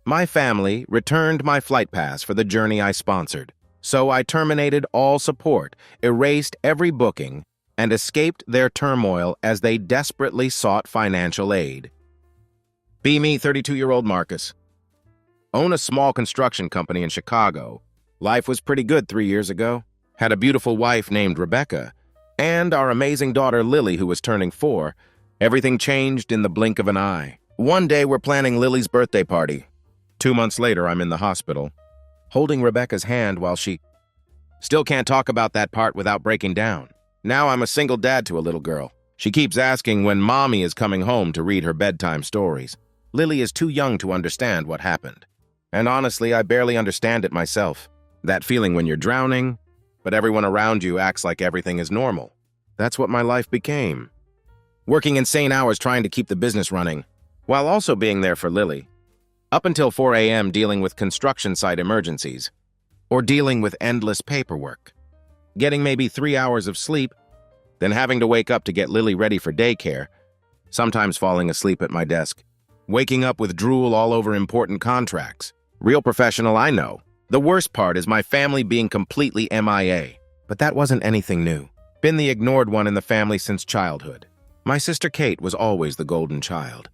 My family returned my flight pass for the journey I sponsored, so I terminated all support, erased every booking, and escaped their turmoil as they desperately sought financial aid. Be me, 32-year-old Marcus. Own a small construction company in Chicago. Life was pretty good 3 years ago. Had a beautiful wife named Rebecca, and our amazing daughter Lily, who was turning 4. Everything changed in the blink of an eye. One day we're planning Lily's birthday party. 2 months later, I'm in the hospital, holding Rebecca's hand while she... Still can't talk about that part without breaking down. Now I'm a single dad to a little girl. She keeps asking when Mommy is coming home to read her bedtime stories. Lily is too young to understand what happened. And honestly, I barely understand it myself. That feeling when you're drowning, but everyone around you acts like everything is normal. That's what my life became. Working insane hours trying to keep the business running, while also being there for Lily. Up until 4 a.m. dealing with construction site emergencies, or dealing with endless paperwork. Getting maybe 3 hours of sleep, then having to wake up to get Lily ready for daycare, sometimes falling asleep at my desk, waking up with drool all over important contracts. Real professional, I know. The worst part is my family being completely MIA, but that wasn't anything new. Been the ignored one in the family since childhood. My sister Kate was always the golden child,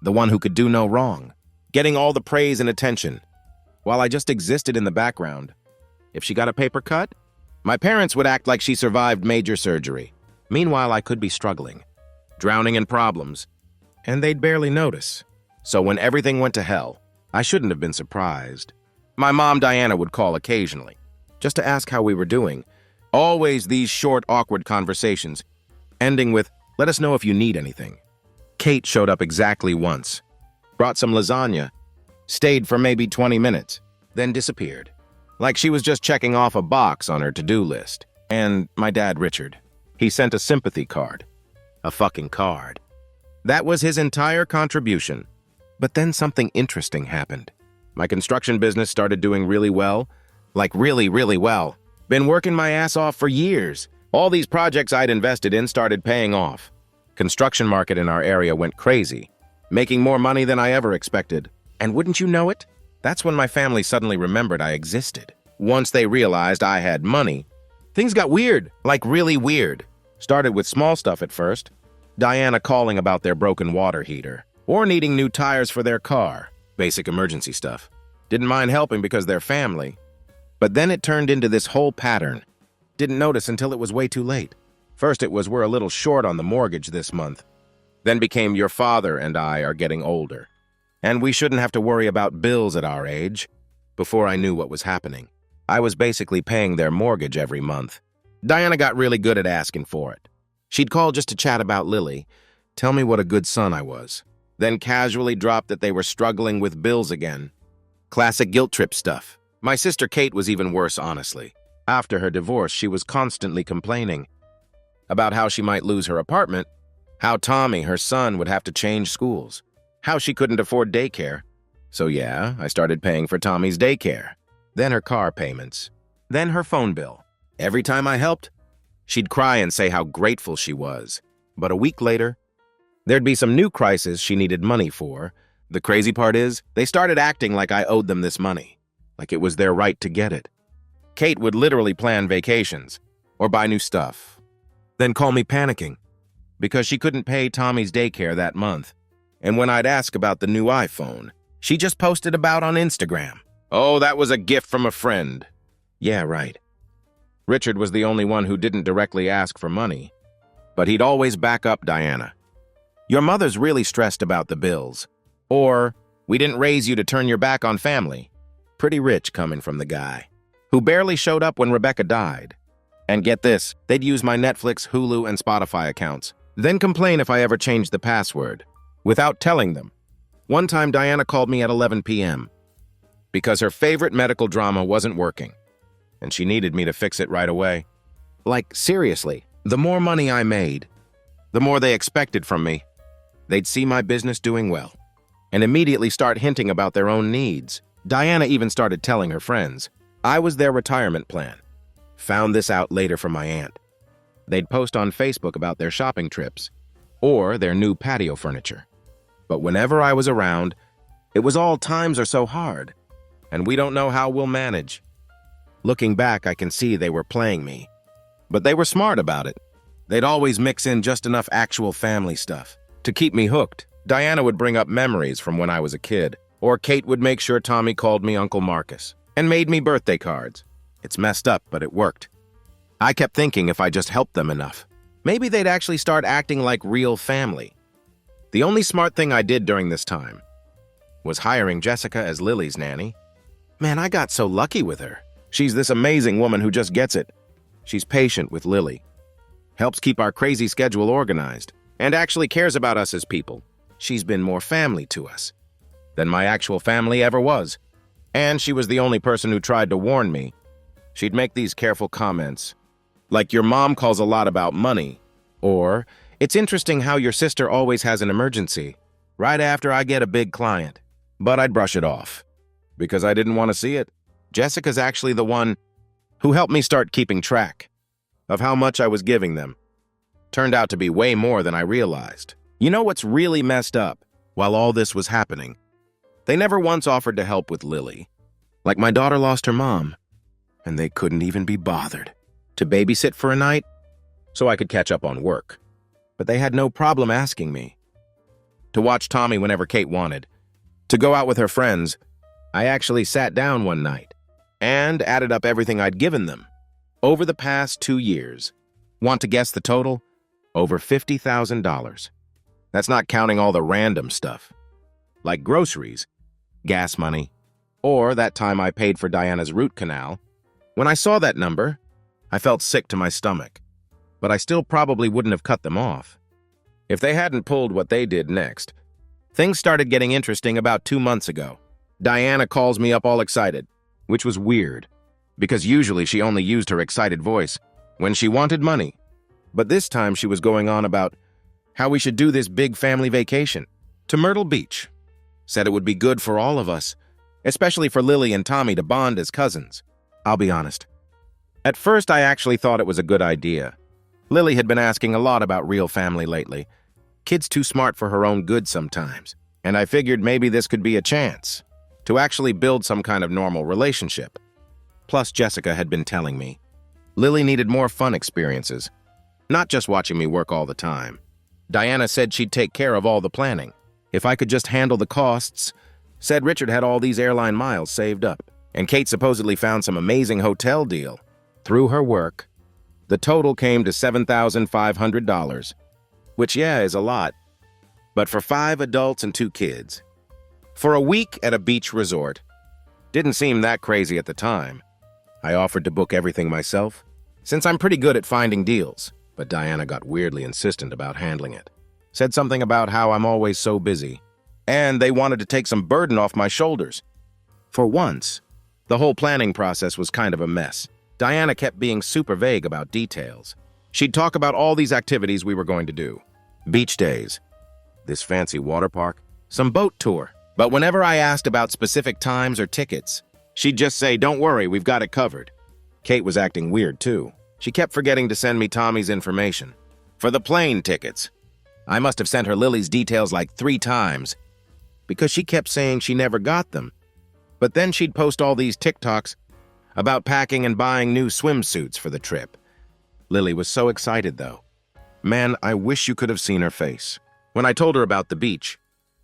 the one who could do no wrong, getting all the praise and attention, while I just existed in the background. If she got a paper cut, my parents would act like she survived major surgery. Meanwhile, I could be struggling, drowning in problems, and they'd barely notice. So when everything went to hell, I shouldn't have been surprised. My mom, Diana, would call occasionally, just to ask how we were doing. Always these short, awkward conversations, ending with, "Let us know if you need anything." Kate showed up exactly once, brought some lasagna, stayed for maybe 20 minutes, then disappeared. Like she was just checking off a box on her to-do list. And my dad, Richard, he sent a sympathy card. A fucking card. That was his entire contribution. But then something interesting happened. My construction business started doing really well. Like really, really well. Been working my ass off for years. All these projects I'd invested in started paying off. Construction market in our area went crazy, making more money than I ever expected. And wouldn't you know it? That's when my family suddenly remembered I existed. Once they realized I had money, things got weird, like really weird. Started with small stuff at first. Diana calling about their broken water heater, or needing new tires for their car. Basic emergency stuff. Didn't mind helping because they're family. But then it turned into this whole pattern. Didn't notice until it was way too late. First it was, we're a little short on the mortgage this month. Then became, your father and I are getting older, and we shouldn't have to worry about bills at our age. Before I knew what was happening, I was basically paying their mortgage every month. Diana got really good at asking for it. She'd call just to chat about Lily, tell me what a good son I was, then casually drop that they were struggling with bills again. Classic guilt trip stuff. My sister Kate was even worse, honestly. After her divorce, she was constantly complaining about how she might lose her apartment, how Tommy, her son, would have to change schools, how she couldn't afford daycare. So yeah, I started paying for Tommy's daycare, then her car payments, then her phone bill. Every time I helped, she'd cry and say how grateful she was. But a week later, there'd be some new crisis she needed money for. The crazy part is, they started acting like I owed them this money, like it was their right to get it. Kate would literally plan vacations or buy new stuff, then call me panicking because she couldn't pay Tommy's daycare that month. And when I'd ask about the new iPhone, she just posted about on Instagram. Oh, that was a gift from a friend. Yeah, right. Richard was the only one who didn't directly ask for money, but he'd always back up Diana. Your mother's really stressed about the bills. Or, we didn't raise you to turn your back on family. Pretty rich coming from the guy who barely showed up when Rebecca died. And get this, they'd use my Netflix, Hulu, and Spotify accounts, then complain if I ever changed the password, without telling them. One time Diana called me at 11 p.m. because her favorite medical drama wasn't working, and she needed me to fix it right away. Like, seriously, the more money I made, the more they expected from me. They'd see my business doing well, and immediately start hinting about their own needs. Diana even started telling her friends I was their retirement plan. Found this out later from my aunt. They'd post on Facebook about their shopping trips or their new patio furniture. But whenever I was around, It was all times are so hard, and we don't know how we'll manage. Looking back, I can see they were playing me. But they were smart about it. They'd always mix in just enough actual family stuff to keep me hooked. Diana would bring up memories from when I was a kid, or Kate would make sure Tommy called me Uncle Marcus and made me birthday cards. It's messed up, but it worked. I kept thinking if I just helped them enough, maybe they'd actually start acting like real family. The only smart thing I did during this time was hiring Jessica as Lily's nanny. Man, I got so lucky with her. She's this amazing woman who just gets it. She's patient with Lily, helps keep our crazy schedule organized, and actually cares about us as people. She's been more family to us than my actual family ever was. And she was the only person who tried to warn me. She'd make these careful comments, like your mom calls a lot about money, or it's interesting how your sister always has an emergency right after I get a big client. But I'd brush it off because I didn't want to see it. Jessica's actually the one who helped me start keeping track of how much I was giving them. Turned out to be way more than I realized. You know what's really messed up? While all this was happening, they never once offered to help with Lily. Like my daughter lost her mom, and they couldn't even be bothered to babysit for a night so I could catch up on work. But they had no problem asking me to watch Tommy whenever Kate wanted, to go out with her friends. I actually sat down one night and added up everything I'd given them over the past 2 years. Want to guess the total? Over $50,000. That's not counting all the random stuff, like groceries, gas money, or that time I paid for Diana's root canal. When I saw that number, I felt sick to my stomach, but I still probably wouldn't have cut them off if they hadn't pulled what they did next. Things started getting interesting about 2 months ago. Diana calls me up all excited, which was weird, because usually she only used her excited voice when she wanted money. But this time she was going on about how we should do this big family vacation to Myrtle Beach. Said it would be good for all of us, especially for Lily and Tommy to bond as cousins. I'll be honest. At first, I actually thought it was a good idea. Lily had been asking a lot about real family lately. Kid's too smart for her own good sometimes, and I figured maybe this could be a chance to actually build some kind of normal relationship. Plus, Jessica had been telling me Lily needed more fun experiences, not just watching me work all the time. Diana said she'd take care of all the planning if I could just handle the costs. Said Richard had all these airline miles saved up, and Kate supposedly found some amazing hotel deal through her work. The total came to $7,500, which, yeah, is a lot, but for 5 adults and 2 kids, for a week at a beach resort, didn't seem that crazy at the time. I offered to book everything myself, since I'm pretty good at finding deals, but Diana got weirdly insistent about handling it. Said something about how I'm always so busy, and they wanted to take some burden off my shoulders. For once, the whole planning process was kind of a mess. Diana kept being super vague about details. She'd talk about all these activities we were going to do. Beach days, this fancy water park, some boat tour. But whenever I asked about specific times or tickets, she'd just say, "Don't worry, we've got it covered." Kate was acting weird too. She kept forgetting to send me Tommy's information for the plane tickets. I must have sent her Lily's details like 3 times because she kept saying she never got them. But then she'd post all these TikToks about packing and buying new swimsuits for the trip. Lily was so excited though. Man, I wish you could have seen her face when I told her about the beach.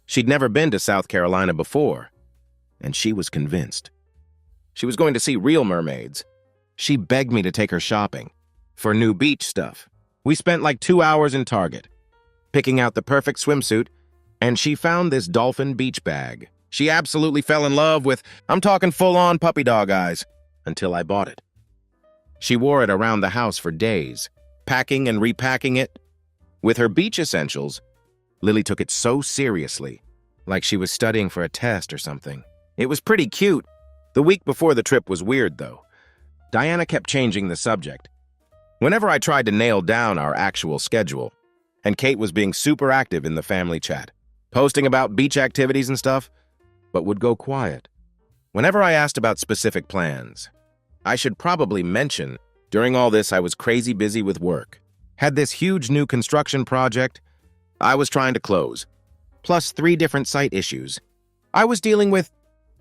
She'd never been to South Carolina before, and she was convinced. She was going to see real mermaids. She begged me to take her shopping for new beach stuff. We spent like 2 hours in Target, picking out the perfect swimsuit, and she found this dolphin beach bag. She absolutely fell in love with, I'm talking full-on puppy dog eyes, until I bought it. She wore it around the house for days, packing and repacking it. With her beach essentials, Lily took it so seriously, like she was studying for a test or something. It was pretty cute. The week before the trip was weird, though. Diana kept changing the subject. Whenever I tried to nail down our actual schedule, and Kate was being super active in the family chat, posting about beach activities and stuff, but would go quiet. Whenever I asked about specific plans, I should probably mention, during all this I was crazy busy with work. Had this huge new construction project I was trying to close, plus 3 different site issues. I was dealing with...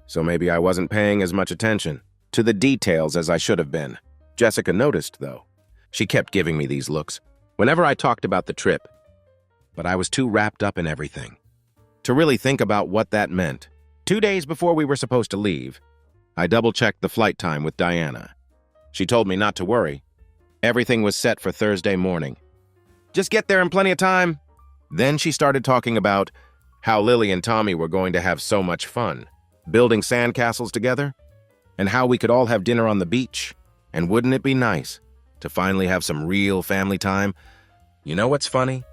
So maybe I wasn't paying as much attention to the details as I should have been. Jessica noticed, though. She kept giving me these looks whenever I talked about the trip, but I was too wrapped up in everything to really think about what that meant. 2 days before we were supposed to leave, I double-checked the flight time with Diana. She told me not to worry. Everything was set for Thursday morning. Just get there in plenty of time. Then she started talking about how Lily and Tommy were going to have so much fun, building sandcastles together, and how we could all have dinner on the beach. And wouldn't it be nice to finally have some real family time? You know what's funny?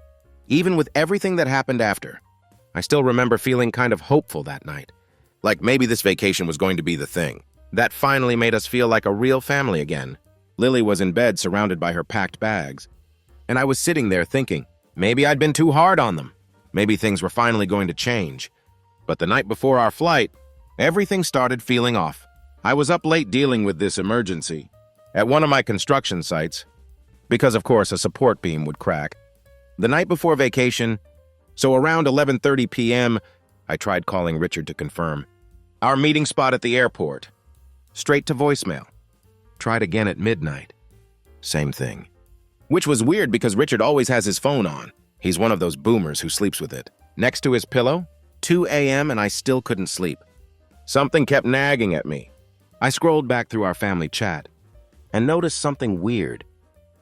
Even with everything that happened after, I still remember feeling kind of hopeful that night. Like maybe this vacation was going to be the thing. That finally made us feel like a real family again. Lily was in bed surrounded by her packed bags. And I was sitting there thinking, maybe I'd been too hard on them. Maybe things were finally going to change. But the night before our flight, everything started feeling off. I was up late dealing with this emergency at one of my construction sites, because of course a support beam would crack. The night before vacation, so around 11:30 p.m., I tried calling Richard to confirm. Our meeting spot at the airport. Straight to voicemail. Tried again at midnight. Same thing. Which was weird because Richard always has his phone on. He's one of those boomers who sleeps with it. Next to his pillow, 2 a.m., and I still couldn't sleep. Something kept nagging at me. I scrolled back through our family chat and noticed something weird.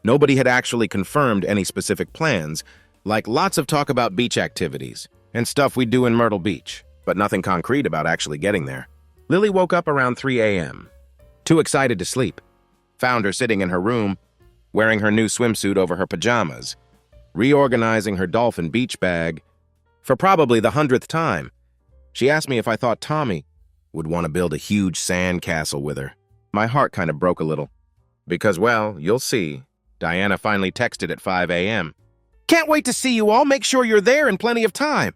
Nobody had actually confirmed any specific plans, like lots of talk about beach activities and stuff we'd do in Myrtle Beach, but nothing concrete about actually getting there. Lily woke up around 3 a.m., too excited to sleep. Found her sitting in her room, wearing her new swimsuit over her pajamas, reorganizing her dolphin beach bag. For probably the 100th time, she asked me if I thought Tommy would want to build a huge sand castle with her. My heart kind of broke a little. Because, well, you'll see, Diana finally texted at 5 a.m. Can't wait to see you all. Make sure you're there in plenty of time.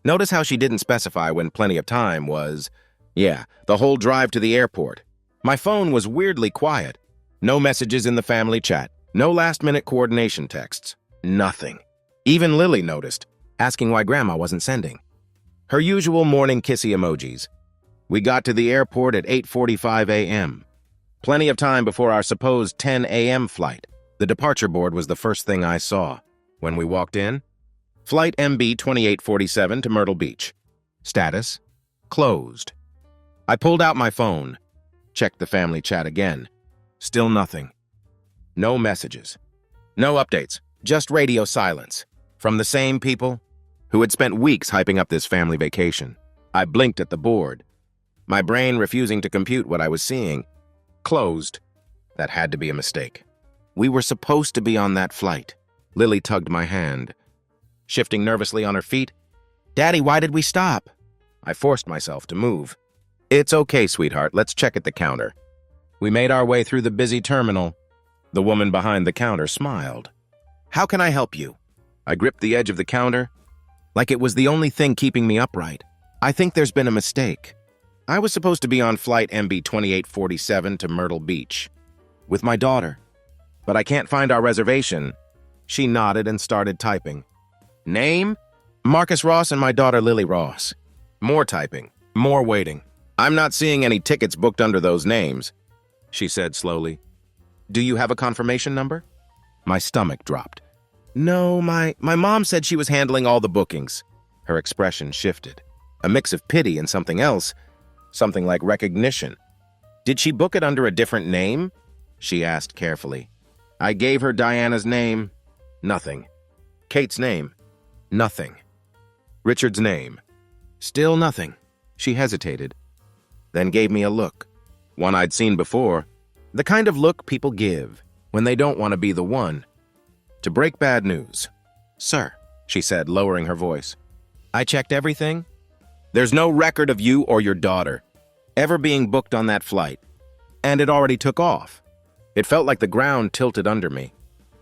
Notice how she didn't specify when plenty of time was. Yeah, the whole drive to the airport. My phone was weirdly quiet. No messages in the family chat. No last-minute coordination texts. Nothing. Even Lily noticed, asking why Grandma wasn't sending her usual morning kissy emojis. We got to the airport at 8:45 a.m. Plenty of time before our supposed 10 a.m. flight. The departure board was the first thing I saw. When we walked in, Flight MB 2847 to Myrtle Beach. Status: closed. I pulled out my phone, checked the family chat again. Still nothing. No messages. No updates. Just radio silence. From the same people who had spent weeks hyping up this family vacation. I blinked at the board, my brain refusing to compute what I was seeing. Closed. That had to be a mistake. We were supposed to be on that flight. Lily tugged my hand, shifting nervously on her feet. Daddy, why did we stop? I forced myself to move. It's okay, sweetheart. Let's check at the counter. We made our way through the busy terminal. The woman behind the counter smiled. How can I help you? I gripped the edge of the counter, like it was the only thing keeping me upright. I think there's been a mistake. I was supposed to be on Flight MB 2847 to Myrtle Beach with my daughter, but I can't find our reservation. She nodded and started typing. Name? Marcus Ross and my daughter Lily Ross. More typing. More waiting. I'm not seeing any tickets booked under those names, she said slowly. Do you have a confirmation number? My stomach dropped. No, my mom said she was handling all the bookings. Her expression shifted. A mix of pity and something else, something like recognition. Did she book it under a different name? She asked carefully. I gave her Diana's name. Nothing. Kate's name. Nothing. Richard's name. Still nothing. She hesitated, then gave me a look. One I'd seen before. The kind of look people give when they don't want to be the one to break bad news. Sir, she said, lowering her voice. I checked everything. There's no record of you or your daughter ever being booked on that flight, and it already took off. It felt like the ground tilted under me.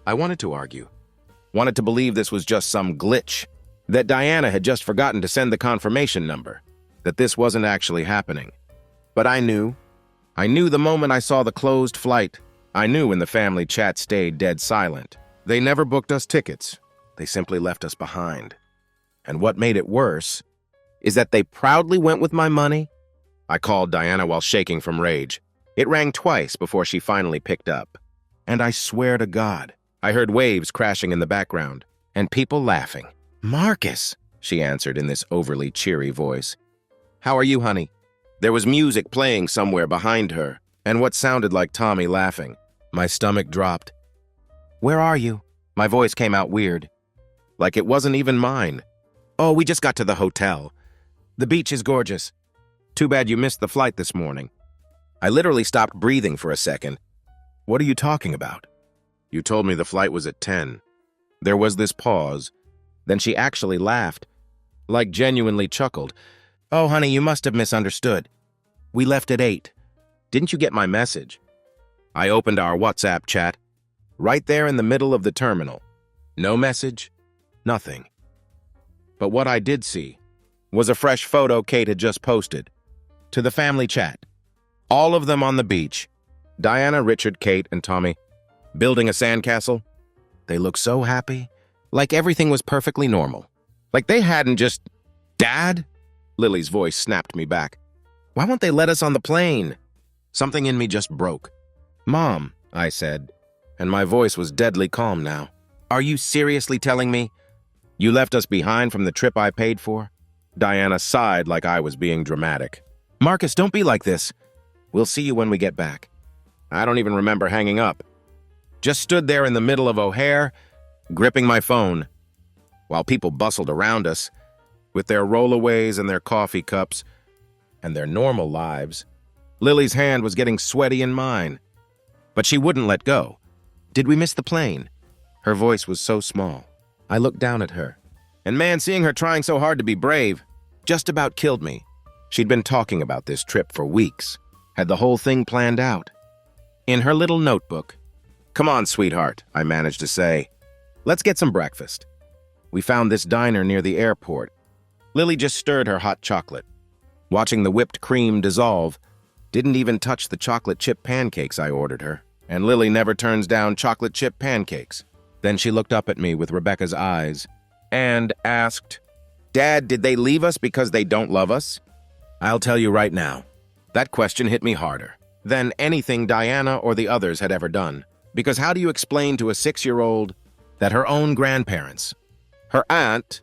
I wanted to argue. Wanted to believe this was just some glitch, that Diana had just forgotten to send the confirmation number, that this wasn't actually happening. But I knew the moment I saw the closed flight. I knew when the family chat stayed dead silent. They never booked us tickets. They simply left us behind. And what made it worse, is that they proudly went with my money? I called Diana while shaking from rage. It rang twice before she finally picked up. And I swear to God, I heard waves crashing in the background and people laughing. "Marcus," she answered in this overly cheery voice. "How are you, honey?" There was music playing somewhere behind her and what sounded like Tommy laughing. My stomach dropped. "Where are you?" My voice came out weird, like it wasn't even mine. "Oh, we just got to the hotel. The beach is gorgeous. Too bad you missed the flight this morning." I literally stopped breathing for a second. "What are you talking about?" "You told me the flight was at 10. There was this pause. Then she actually laughed, like genuinely chuckled. "Oh, honey, you must have misunderstood. We left at 8. Didn't you get my message?" I opened our WhatsApp chat, right there in the middle of the terminal. No message, nothing. But what I did see was a fresh photo Kate had just posted to the family chat. All of them on the beach. Diana, Richard, Kate, and Tommy, building a sandcastle. They looked so happy, like everything was perfectly normal. Like they hadn't just... "Dad?" Lily's voice snapped me back. "Why won't they let us on the plane?" Something in me just broke. "Mom," I said, and my voice was deadly calm now. "Are you seriously telling me you left us behind from the trip I paid for?" Diana sighed like I was being dramatic. "Marcus, don't be like this. We'll see you when we get back." I don't even remember hanging up. Just stood there in the middle of O'Hare, gripping my phone, while people bustled around us with their rollaways and their coffee cups and their normal lives. Lily's hand was getting sweaty in mine, but she wouldn't let go. "Did we miss the plane?" Her voice was so small. I looked down at her, and man, seeing her trying so hard to be brave just about killed me. She'd been talking about this trip for weeks, had the whole thing planned out. In her little notebook, "Come on, sweetheart," I managed to say. "Let's get some breakfast." We found this diner near the airport. Lily just stirred her hot chocolate, watching the whipped cream dissolve. Didn't even touch the chocolate chip pancakes I ordered her. And Lily never turns down chocolate chip pancakes. Then she looked up at me with Rebecca's eyes and asked, "Dad, did they leave us because they don't love us?" I'll tell you right now, that question hit me harder than anything Diana or the others had ever done. Because how do you explain to a 6-year-old that her own grandparents, her aunt,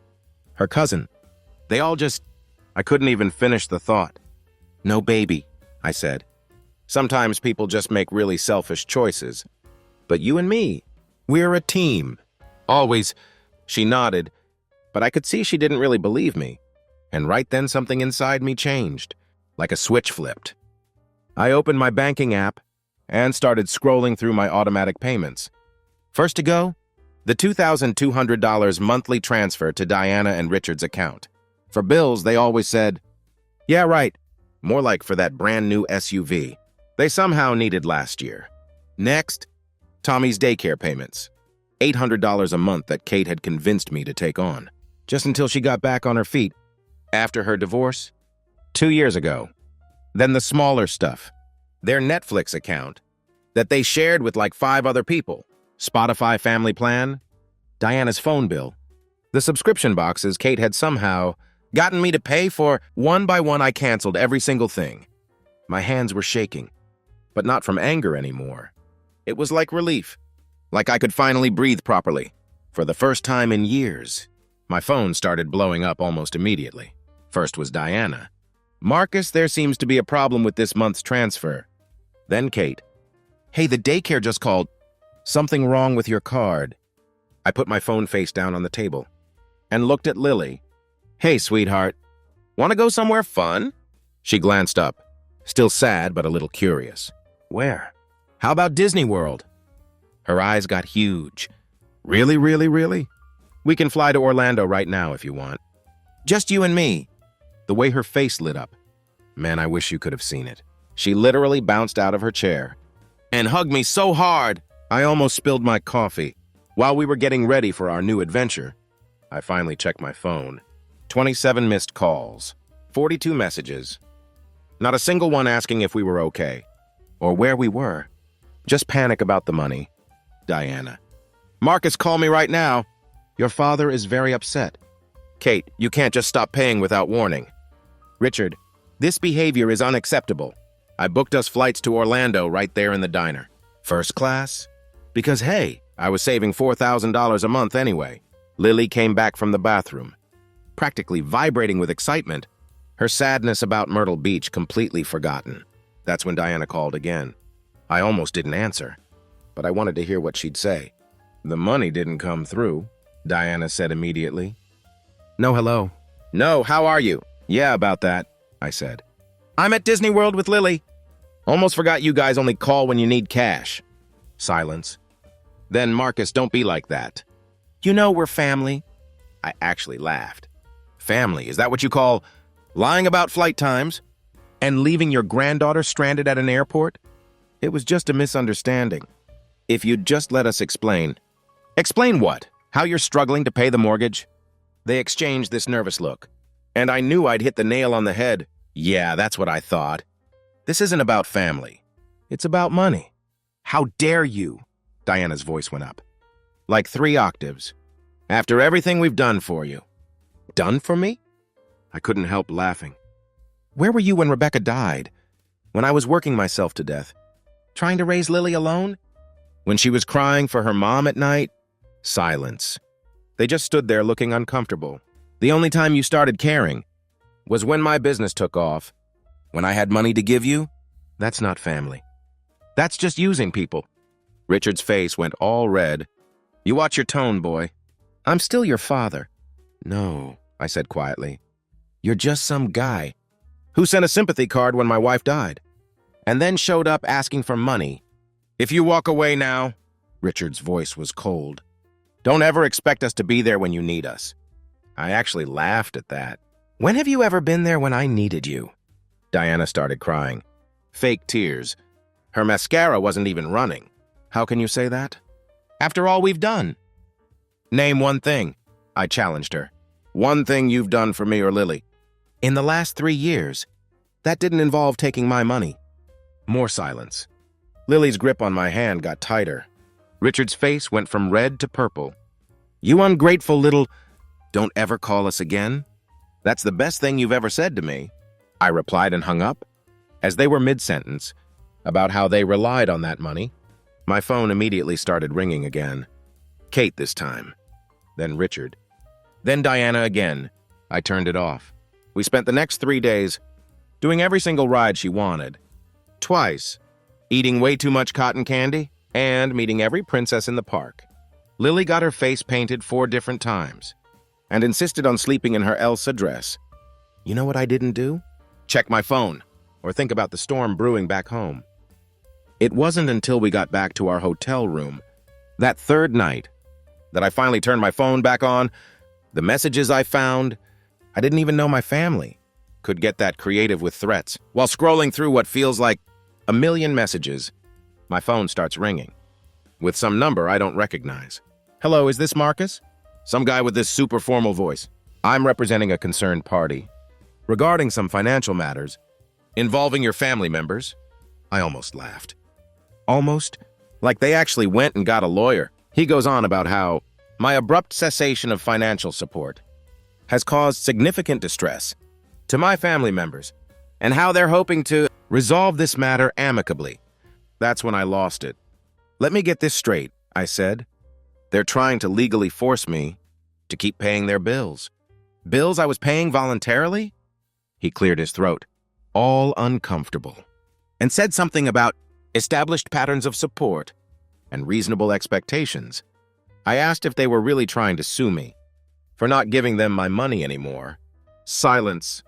her cousin, they all just... I couldn't even finish the thought. "No, baby," I said. "Sometimes people just make really selfish choices. But you and me, we're a team. Always." She nodded, but I could see she didn't really believe me. And right then something inside me changed, like a switch flipped. I opened my banking app and started scrolling through my automatic payments. First to go, the $2,200 monthly transfer to Diana and Richard's account. For bills, they always said, "Yeah, right," more like for that brand new SUV they somehow needed last year. Next, Tommy's daycare payments, $800 a month that Kate had convinced me to take on, just until she got back on her feet after her divorce 2 years ago. Then the smaller stuff, their Netflix account that they shared with like 5 other people, Spotify family plan, Diana's phone bill, the subscription boxes Kate had somehow gotten me to pay for. One by one, I canceled every single thing. My hands were shaking, but not from anger anymore. It was like relief, like I could finally breathe properly. For the first time in years, my phone started blowing up almost immediately. First was Diana. "Marcus, there seems to be a problem with this month's transfer." Then Kate. "Hey, the daycare just called. Something wrong with your card." I put my phone face down on the table and looked at Lily. "Hey, sweetheart, want to go somewhere fun?" She glanced up, still sad but a little curious. "Where?" "How about Disney World?" Her eyes got huge. "Really, really, really? We can fly to Orlando right now if you want. Just you and me." The way her face lit up. Man, I wish you could have seen it. She literally bounced out of her chair and hugged me so hard, I almost spilled my coffee. While we were getting ready for our new adventure, I finally checked my phone. 27 missed calls, 42 messages. Not a single one asking if we were okay or where we were. Just panic about the money. Diana. "Marcus, call me right now. Your father is very upset." "Kate, you can't just stop paying without warning." Richard, this behavior is unacceptable. I booked us flights to Orlando right there in the diner. First class? Because, hey, I was saving $4,000 a month anyway. Lily came back from the bathroom, practically vibrating with excitement, her sadness about Myrtle Beach completely forgotten. That's when Diana called again. I almost didn't answer, but I wanted to hear what she'd say. The money didn't come through, Diana said immediately. No, hello. No, how are you? Yeah, about that, I said. I'm at Disney World with Lily. Almost forgot you guys only call when you need cash. Silence. Then, Marcus, don't be like that. You know we're family. I actually laughed. Family, is that what you call lying about flight times and leaving your granddaughter stranded at an airport? It was just a misunderstanding. If you'd just let us explain. Explain what? How you're struggling to pay the mortgage? They exchanged this nervous look, and I knew I'd hit the nail on the head. Yeah, that's what I thought. This isn't about family. It's about money. How dare you? Diana's voice went up. Like 3 octaves. After everything we've done for you. Done for me? I couldn't help laughing. Where were you when Rebecca died? When I was working myself to death? Trying to raise Lily alone? When she was crying for her mom at night? Silence. They just stood there looking uncomfortable. The only time you started caring was when my business took off. When I had money to give you? That's not family. That's just using people. Richard's face went all red. You watch your tone, boy. I'm still your father. No, I said quietly. You're just some guy who sent a sympathy card when my wife died and then showed up asking for money. If you walk away now, Richard's voice was cold. Don't ever expect us to be there when you need us. I actually laughed at that. When have you ever been there when I needed you? Diana started crying. Fake tears. Her mascara wasn't even running. How can you say that? After all we've done. Name one thing, I challenged her. One thing you've done for me or Lily. In the last 3 years, that didn't involve taking my money. More silence. Lily's grip on my hand got tighter. Richard's face went from red to purple. You ungrateful little... Don't ever call us again? That's the best thing you've ever said to me. I replied and hung up. As they were mid-sentence, about how they relied on that money, my phone immediately started ringing again. Kate this time. Then Richard. Then Diana again. I turned it off. We spent the next 3 days doing every single ride she wanted. Twice. Eating way too much cotton candy and meeting every princess in the park. Lily got her face painted 4 different times and insisted on sleeping in her Elsa dress. You know what I didn't do? Check my phone or think about the storm brewing back home. It wasn't until we got back to our hotel room, that 3rd night, that I finally turned my phone back on. The messages I found, I didn't even know my family could get that creative with threats. While scrolling through what feels like a million messages, my phone starts ringing with some number I don't recognize. Hello, is this Marcus? Some guy with this super formal voice. I'm representing a concerned party regarding some financial matters involving your family members. I almost laughed. Almost? Like they actually went and got a lawyer. He goes on about how my abrupt cessation of financial support has caused significant distress to my family members and how they're hoping to resolve this matter amicably. That's when I lost it. Let me get this straight, I said. They're trying to legally force me to keep paying their bills. Bills I was paying voluntarily? He cleared his throat, all uncomfortable, and said something about established patterns of support and reasonable expectations. I asked if they were really trying to sue me for not giving them my money anymore. Silence.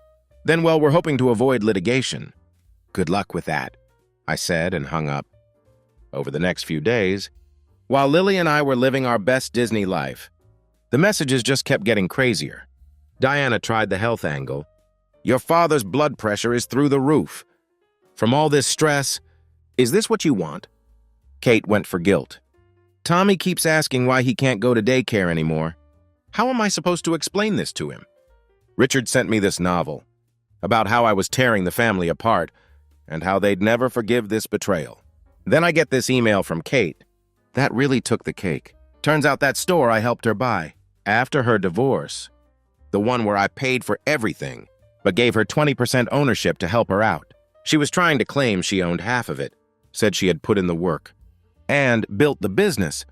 Then, well, we're hoping to avoid litigation. Good luck with that, I said and hung up. Over the next few days, while Lily and I were living our best Disney life, the messages just kept getting crazier. Diana tried the health angle. Your father's blood pressure is through the roof. From all this stress, is this what you want? Kate went for guilt. Tommy keeps asking why he can't go to daycare anymore. How am I supposed to explain this to him? Richard sent me this novel about how I was tearing the family apart and how they'd never forgive this betrayal. Then I get this email from Kate. That really took the cake. Turns out that store I helped her buy after her divorce, the one where I paid for everything, but gave her 20% ownership to help her out. She was trying to claim she owned half of it, said she had put in the work, and built the business.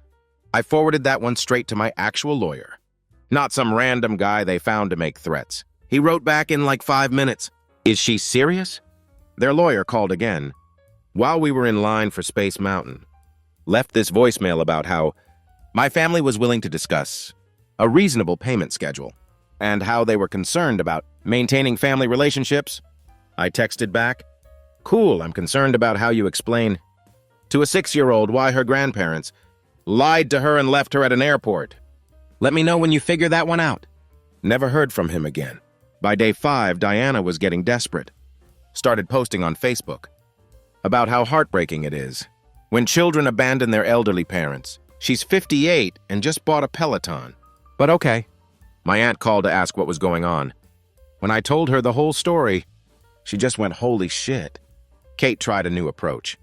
I forwarded that one straight to my actual lawyer, not some random guy they found to make threats. He wrote back in like 5 minutes. Is she serious? Their lawyer called again, while we were in line for Space Mountain, left this voicemail about how my family was willing to discuss a reasonable payment schedule and how they were concerned about maintaining family relationships. I texted back, "Cool, I'm concerned about how you explain to a 6-year-old why her grandparents lied to her and left her at an airport. Let me know when you figure that one out." Never heard from him again. By day 5, Diana was getting desperate. Started posting on Facebook about how heartbreaking it is when children abandon their elderly parents. She's 58 and just bought a Peloton. But okay. My aunt called to ask what was going on. When I told her the whole story, she just went, "Holy shit." Kate tried a new approach.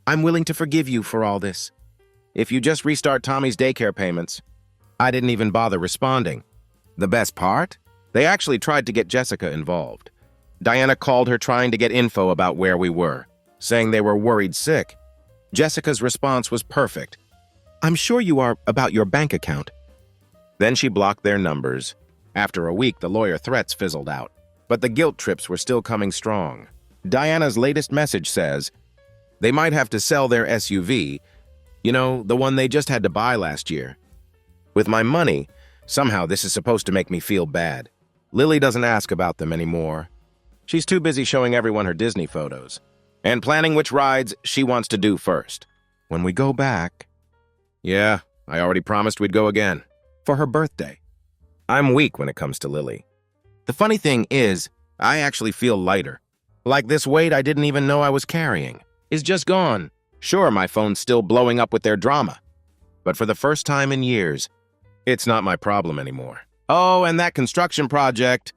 "I'm willing to forgive you for all this if you just restart Tommy's daycare payments." I didn't even bother responding. The best part? They actually tried to get Jessica involved. Diana called her trying to get info about where we were, saying they were worried sick. Jessica's response was perfect. "I'm sure you are about your bank account." Then she blocked their numbers. After a week, the lawyer threats fizzled out, but the guilt trips were still coming strong. Diana's latest message says they might have to sell their SUV, the one they just had to buy last year. With my money, somehow this is supposed to make me feel bad. Lily doesn't ask about them anymore. She's too busy showing everyone her Disney photos and planning which rides she wants to do first. When we go back, yeah, I already promised we'd go again for her birthday. I'm weak when it comes to Lily. The funny thing is, I actually feel lighter. Like this weight I didn't even know I was carrying is just gone. Sure, my phone's still blowing up with their drama, but for the first time in years, it's not my problem anymore. Oh, and that construction project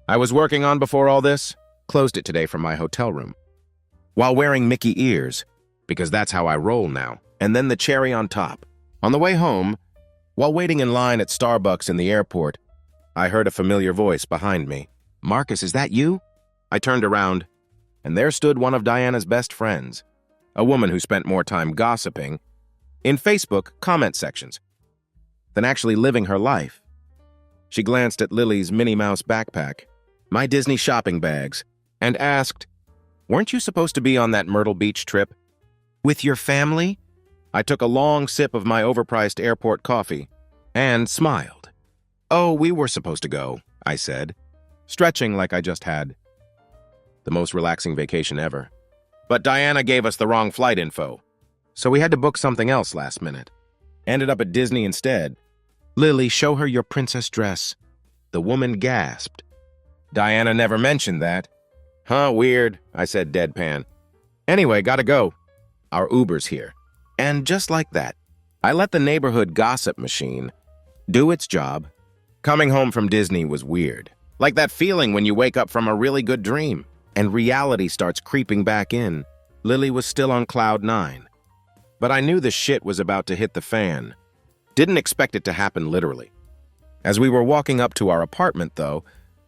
I was working on before all this, closed it today from my hotel room, while wearing Mickey ears, because that's how I roll now. And then the cherry on top. On the way home, while waiting in line at Starbucks in the airport, I heard a familiar voice behind me. "Marcus, is that you?" I turned around, and there stood one of Diana's best friends, a woman who spent more time gossiping in Facebook comment sections than actually living her life. She glanced at Lily's Minnie Mouse backpack, my Disney shopping bags, and asked, "Weren't you supposed to be on that Myrtle Beach trip with your family?" I took a long sip of my overpriced airport coffee and smiled. "Oh, we were supposed to go," I said, stretching like I just had the most relaxing vacation ever. But Diana gave us the wrong flight info, so we had to book something else last minute. Ended up at Disney instead. "Lily, show her your princess dress." The woman gasped. Diana never mentioned that. "Huh, weird," I said deadpan. "Anyway, gotta go. Our Uber's here." And just like that, I let the neighborhood gossip machine do its job. Coming home from Disney was weird. Like that feeling when you wake up from a really good dream and reality starts creeping back in. Lily was still on cloud 9. But I knew the shit was about to hit the fan. Didn't expect it to happen literally. As we were walking up to our apartment, though,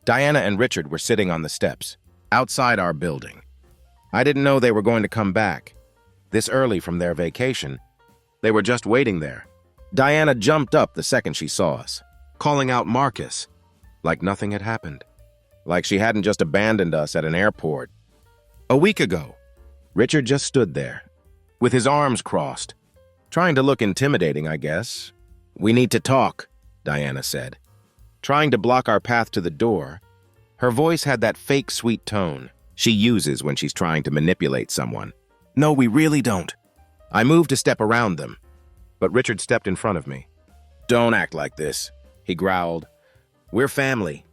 Diana and Richard were sitting on the steps, outside our building. I didn't know they were going to come back this early from their vacation. They were just waiting there. Diana jumped up the second she saw us, calling out Marcus, like nothing had happened. Like she hadn't just abandoned us at an airport. A week ago, Richard just stood there, with his arms crossed, trying to look intimidating, I guess. "We need to talk," Diana said, trying to block our path to the door. Her voice had that fake sweet tone she uses when she's trying to manipulate someone. "No, we really don't." I moved a step around them, but Richard stepped in front of me. "Don't act like this," he growled. "We're family."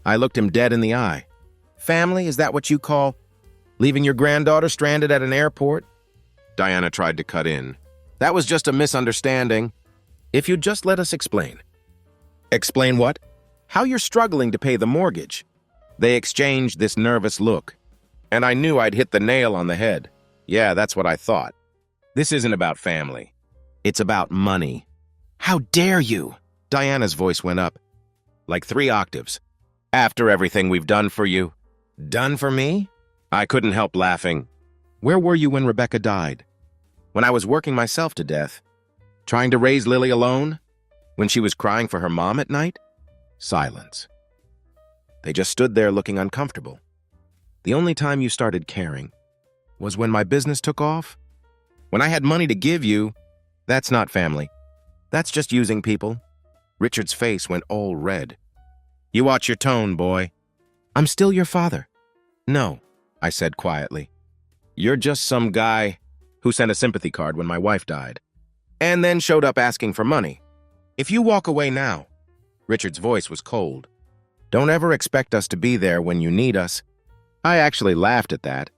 I looked him dead in the eye. "Family, is that what you call leaving your granddaughter stranded at an airport?" Diana tried to cut in. "That was just a misunderstanding. If you'd just let us explain." "Explain what?" "How you're struggling to pay the mortgage." They exchanged this nervous look, and I knew I'd hit the nail on the head. Yeah, that's what I thought. This isn't about family. It's about money. "How dare you?" Diana's voice went up, like 3 octaves. "After everything we've done for you, Done for me? I couldn't help laughing. Where were you when Rebecca died? When I was working myself to death? Trying to raise Lily alone? When she was crying for her mom at night? Silence. They just stood there looking uncomfortable. The only time you started caring was when my business took off? When I had money to give you? That's not family. That's just using people. Richard's face went all red. You watch your tone, boy. I'm still your father. No, I said quietly. You're just some guy who sent a sympathy card when my wife died, and then showed up asking for money. If you walk away now, Richard's voice was cold. Don't ever expect us to be there when you need us. I actually laughed at that.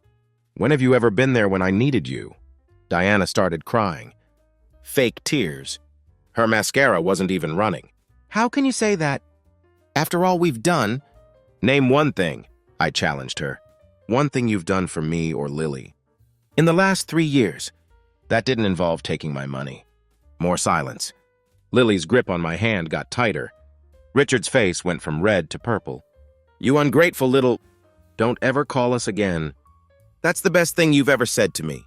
When have you ever been there when I needed you? Diana started crying. Fake tears. Her mascara wasn't even running. How can you say that? After all we've done? Name one thing, I challenged her. One thing you've done for me or Lily. In the last 3 years. That didn't involve taking my money. More silence. Lily's grip on my hand got tighter. Richard's face went from red to purple. You ungrateful little... Don't ever call us again. That's the best thing you've ever said to me,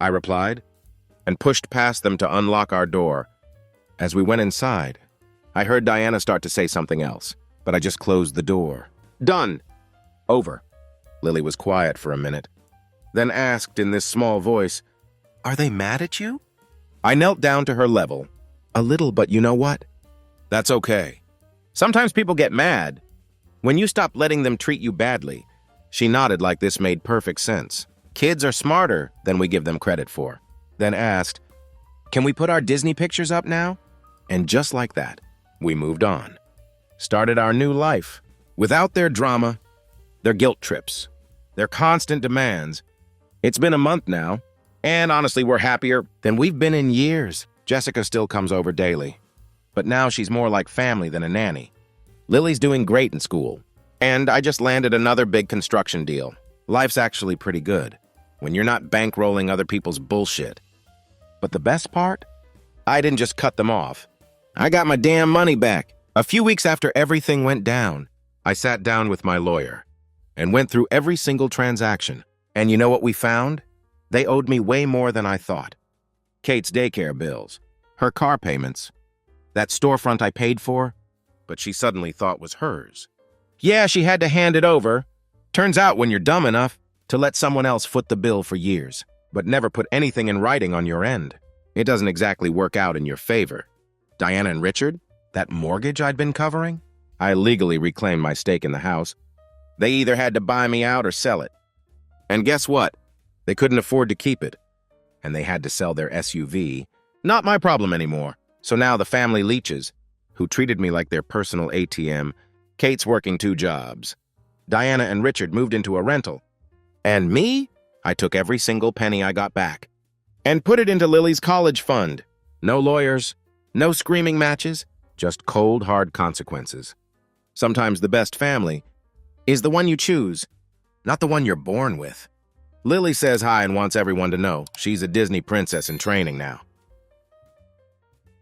I replied, and pushed past them to unlock our door. As we went inside, I heard Diana start to say something else, but I just closed the door. Done. Over. Lily was quiet for a minute, then asked in this small voice, Are they mad at you? I knelt down to her level. A little, but you know what? That's okay. Sometimes people get mad. When you stop letting them treat you badly. She nodded like this made perfect sense. Kids are smarter than we give them credit for. Then asked, Can we put our Disney pictures up now? And just like that, we moved on. Started our new life. Without their drama, their guilt trips, their constant demands. It's been a month now, and honestly, we're happier than we've been in years. Jessica still comes over daily, but now she's more like family than a nanny. Lily's doing great in school, and I just landed another big construction deal. Life's actually pretty good when you're not bankrolling other people's bullshit. But the best part? I didn't just cut them off. I got my damn money back. A few weeks after everything went down, I sat down with my lawyer and went through every single transaction. And you know what we found? They owed me way more than I thought. Kate's daycare bills, her car payments, that storefront I paid for, but she suddenly thought was hers. Yeah, she had to hand it over. Turns out when you're dumb enough to let someone else foot the bill for years, but never put anything in writing on your end, it doesn't exactly work out in your favor. Diana and Richard, that mortgage I'd been covering, I legally reclaimed my stake in the house. They either had to buy me out or sell it. And guess what? They couldn't afford to keep it. And they had to sell their SUV. Not my problem anymore. So now the family leeches, who treated me like their personal ATM, Kate's working 2 jobs. Diana and Richard moved into a rental. And me? I took every single penny I got back and put it into Lily's college fund. No lawyers, no screaming matches, just cold, hard consequences. Sometimes the best family is the one you choose, not the one you're born with. Lily says hi and wants everyone to know she's a Disney princess in training now.